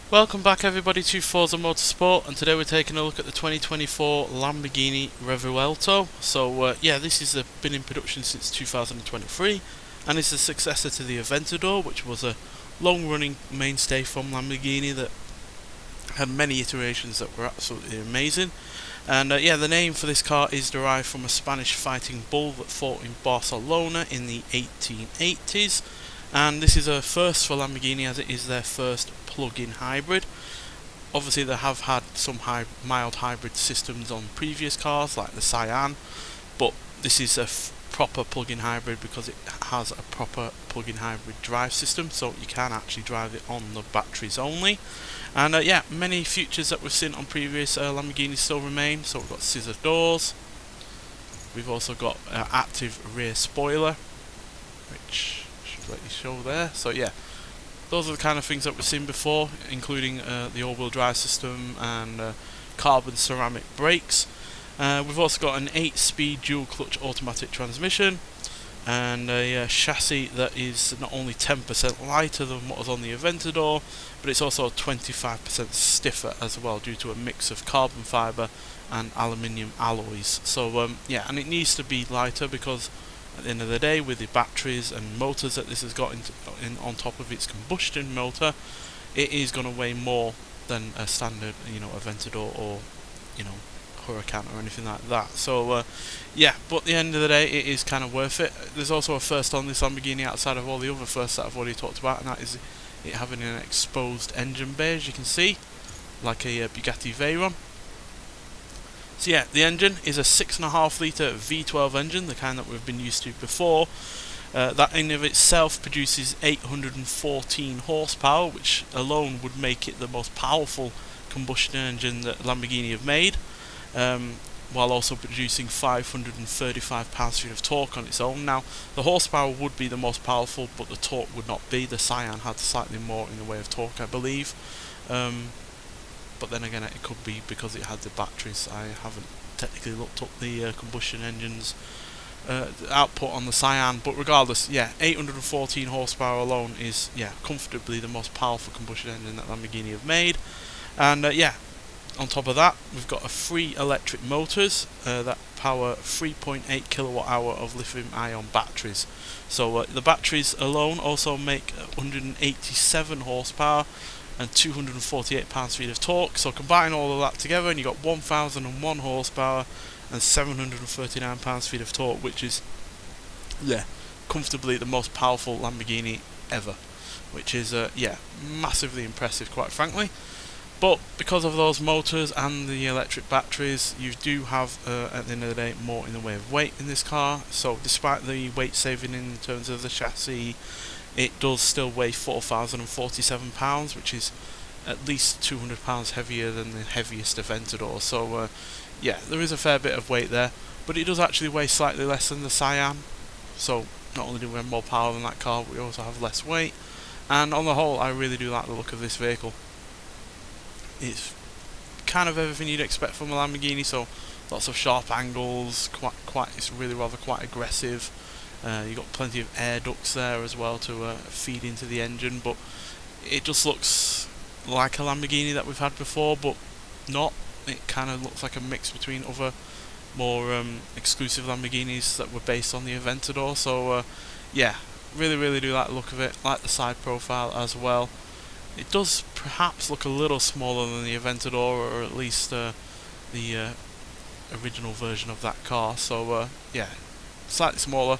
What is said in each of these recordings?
Welcome back everybody to Forza Motorsport, and today we're taking a look at the 2024 Lamborghini Revuelto. Yeah, this has been in production since 2023 and it's a successor to the Aventador, which was a long-running mainstay from Lamborghini that had many iterations that were absolutely amazing. And yeah, the name for this car is derived from a Spanish fighting bull that fought in Barcelona in the 1880s. And this is a first for Lamborghini as it is their first plug-in hybrid. Obviously they have had some mild hybrid systems on previous cars like the Cyan, but this is a proper plug-in hybrid because it has a proper plug-in hybrid drive system, so you can actually drive it on the batteries only. And yeah, many features that we've seen on previous Lamborghinis still remain. So we've got scissor doors, we've also got active rear spoiler, which should let you show there. So yeah, those are the kind of things that we've seen before, including the all-wheel drive system and carbon ceramic brakes. We've also got an 8-speed dual-clutch automatic transmission and a chassis that is not only 10% lighter than what was on the Aventador, but it's also 25% stiffer as well due to a mix of carbon fibre and aluminium alloys. So yeah, and it needs to be lighter because at the end of the day, with the batteries and motors that this has got on top of its combustion motor, it is going to weigh more than a standard, Aventador or, Huracan or anything like that. So yeah, but at the end of the day, it is kind of worth it. There's also a first on this Lamborghini outside of all the other firsts that I've already talked about, and that is it having an exposed engine bay, as you can see, like a Bugatti Veyron. So yeah, the engine is a 6.5 litre V12 engine, the kind that we've been used to before. That in of itself produces 814 horsepower, which alone would make it the most powerful combustion engine that Lamborghini have made, while also producing 535 pounds-feet of torque on its own. Now, the horsepower would be the most powerful, but the torque would not be. The Cyan had slightly more in the way of torque, I believe. But then again, it could be because it had the batteries. I haven't technically looked up the combustion engine's output on the Cyan, but regardless, yeah, 814 horsepower alone is comfortably the most powerful combustion engine that Lamborghini have made. And yeah, on top of that, we've got 3 electric motors that power 3.8 kilowatt hour of lithium-ion batteries. So the batteries alone also make 187 horsepower and 248 pounds-feet of torque. So combine all of that together and you got 1001 horsepower and 739 pounds-feet of torque, which is comfortably the most powerful Lamborghini ever, which is massively impressive, quite frankly. But because of those motors and the electric batteries, you do have at the end of the day more in the way of weight in this car. So despite the weight saving in terms of the chassis, it does still weigh 4,047 pounds, which is at least 200 pounds heavier than the heaviest Aventador. So yeah, there is a fair bit of weight there, but it does actually weigh slightly less than the Cyan. So not only do we have more power than that car, but we also have less weight. And on the whole, I really do like the look of this vehicle. It's kind of everything you'd expect from a Lamborghini, so lots of sharp angles, it's really rather quite aggressive. You've got plenty of air ducts there as well to feed into the engine, but it just looks like a Lamborghini that we've had before, but not. It kind of looks like a mix between other more exclusive Lamborghinis that were based on the Aventador. So yeah, really do like the look of it, like the side profile as well. It does perhaps look a little smaller than the Aventador, or at least the original version of that car. So yeah, slightly smaller,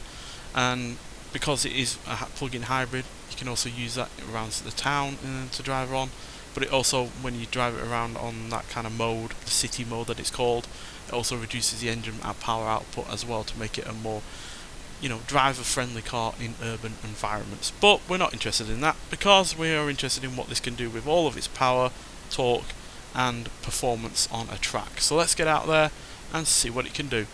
and because it is a plug-in hybrid, you can also use that around the town to drive on. But it also, when you drive it around on that kind of mode, the city mode that it's called, it also reduces the engine power output as well to make it a more driver-friendly car in urban environments. But we're not interested in that because we are interested in what this can do with all of its power, torque and performance on a track. So let's get out there and see what it can do.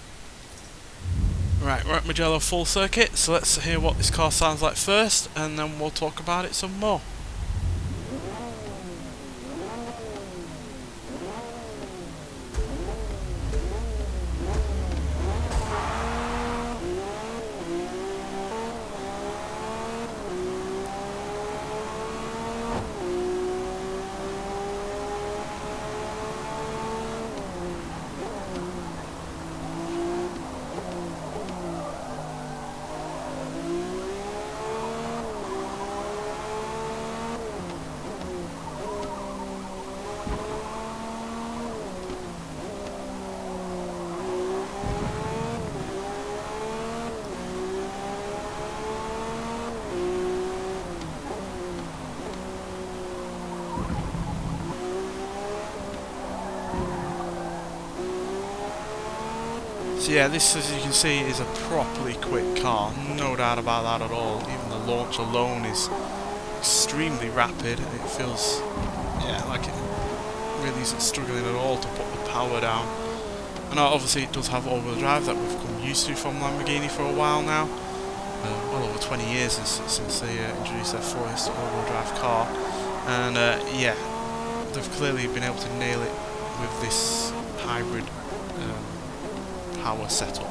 Right, we're at Mugello full circuit, so let's hear what this car sounds like first and then we'll talk about it some more. So yeah, this, as you can see, is a properly quick car, no doubt about that at all. Even the launch alone is extremely rapid. It feels, yeah, like it really isn't struggling at all to put the power down. And obviously it does have all-wheel drive that we've come used to from Lamborghini for a while now. Well over 20 years since they introduced their first all-wheel drive car. And yeah, they've clearly been able to nail it with this hybrid power setup.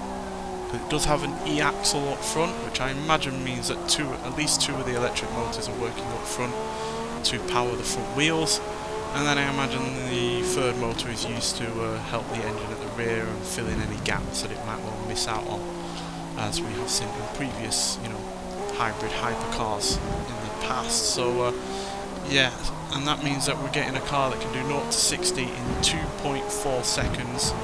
It does have an e-axle up front, which I imagine means that at least two of the electric motors are working up front to power the front wheels, and then I imagine the third motor is used to help the engine at the rear and fill in any gaps that it might well miss out on, as we have seen in previous, hybrid hypercars in the past. So yeah, and that means that we're getting a car that can do 0 to 60 in 2.4 seconds.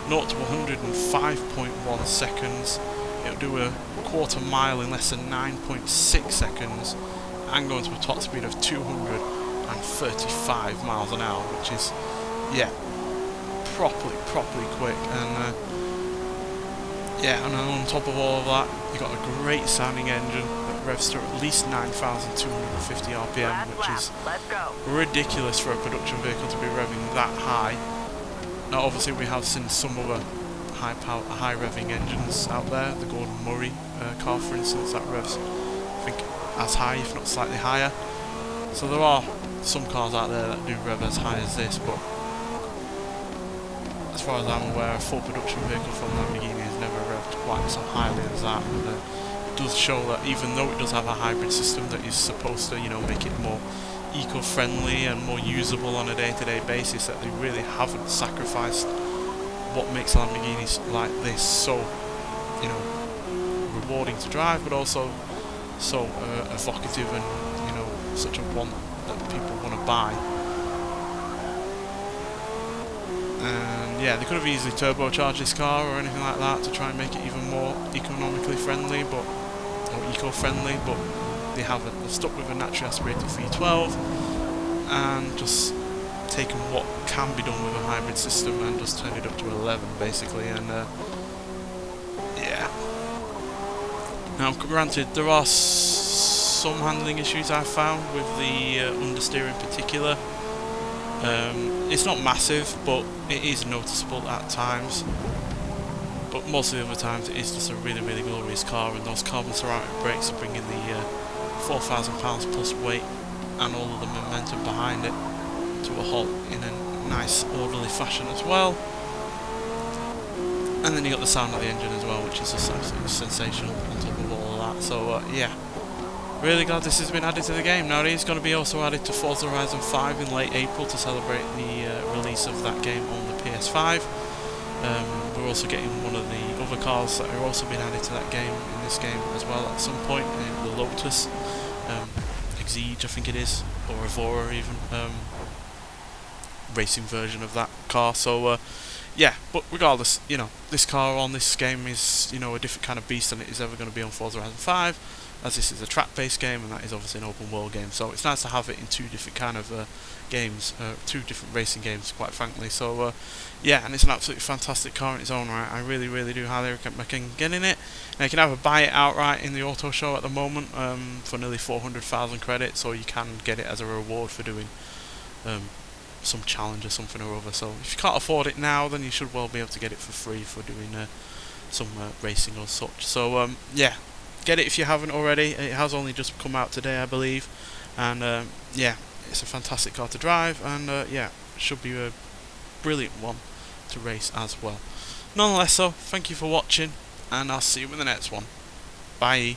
0 to 100 in 5.1 seconds. It'll do a quarter mile in less than 9.6 seconds, and going to a top speed of 235 miles an hour, which is, yeah, properly quick. And yeah, and on top of all of that, you've got a great sounding engine that revs to at least 9,250 RPM, which is ridiculous for a production vehicle to be revving that high. Now obviously we have seen some other high revving engines out there, the Gordon Murray car for instance, that revs I think as high if not slightly higher. So there are some cars out there that do rev as high as this, but as far as I'm aware, a full production vehicle from Lamborghini has never revved quite so highly as that. And it does show that even though it does have a hybrid system that is supposed to, make it more eco-friendly and more usable on a day-to-day basis, that they really haven't sacrificed what makes Lamborghinis like this so, rewarding to drive, but also so evocative and, such a want that people want to buy. And yeah, they could have easily turbocharged this car or anything like that to try and make it even more economically friendly, or eco-friendly, but they haven't. They're stuck with a naturally aspirated V12 and just taken what can be done with a hybrid system and just turned it up to 11 basically. And yeah. Now granted, there are some handling issues I've found with the understeer in particular. It's not massive, but it is noticeable at times. But most of the other times it is just a really glorious car, and those carbon ceramic brakes are bringing the 4,000 pounds plus weight and all of the momentum behind it to a halt in a nice orderly fashion as well. And then you got the sound of the engine as well, which is just absolutely sensational on top of all of that. So yeah, really glad this has been added to the game. Now it is going to be also added to Forza Horizon 5 in late April to celebrate the release of that game on the PS5. We're also getting one of the other cars that are also being added to that game in this game as well at some point, the Lotus Exige I think it is, or Evora even, racing version of that car. So yeah, but regardless, this car on this game is, a different kind of beast than it is ever going to be on Forza Horizon 5, as this is a track-based game and that is obviously an open world game. So it's nice to have it in two different kind of games, two different racing games, quite frankly. So yeah, and it's an absolutely fantastic car in its own right. I really do highly recommend getting it. Now you can either buy it outright in the auto show at the moment for nearly 400,000 credits, or you can get it as a reward for doing some challenge or something or other. So if you can't afford it now, then you should well be able to get it for free for doing some racing or such. So yeah, get it if you haven't already. It has only just come out today, I believe, and yeah, it's a fantastic car to drive, and yeah, should be a brilliant one to race as well. Nonetheless, so thank you for watching, and I'll see you in the next one. Bye.